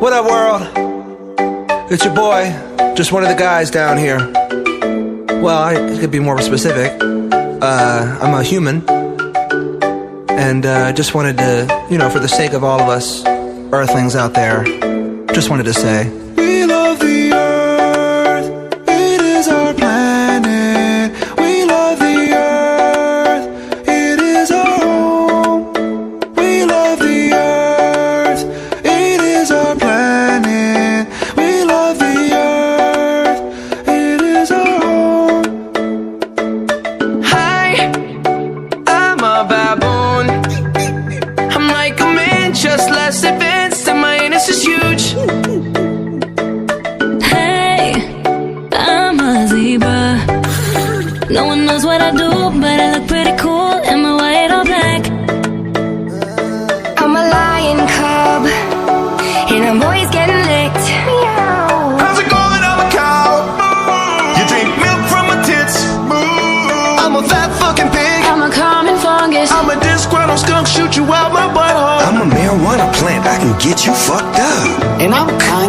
What up, world? It's your boy, just one of the guys down here. Well, I could be more specific. I'm a human. And just wanted to, you know, for the sake of all of us earthlings out there, just wanted to say, we love the earth, it is our planet. We love the earth, it is our home. We love the earth, it is our planet. We love the earth, it is our home. Hi, I'm a baboon. I'm like a man, just less advanced, and my anus is huge. Hey, I'm a zebra. No one knows what I do, but I look pretty cool. Am I white or black? I'm a lion cub, and I'm always getting licked. Meow. How's it going? I'm a cow. You drink milk from my tits. I'm a fat fucking pig. I'm a common fungus. I'm a disgruntled skunk, shoot you out my butthole. I'm a marijuana plant, I can get you fucked up. And I'm kind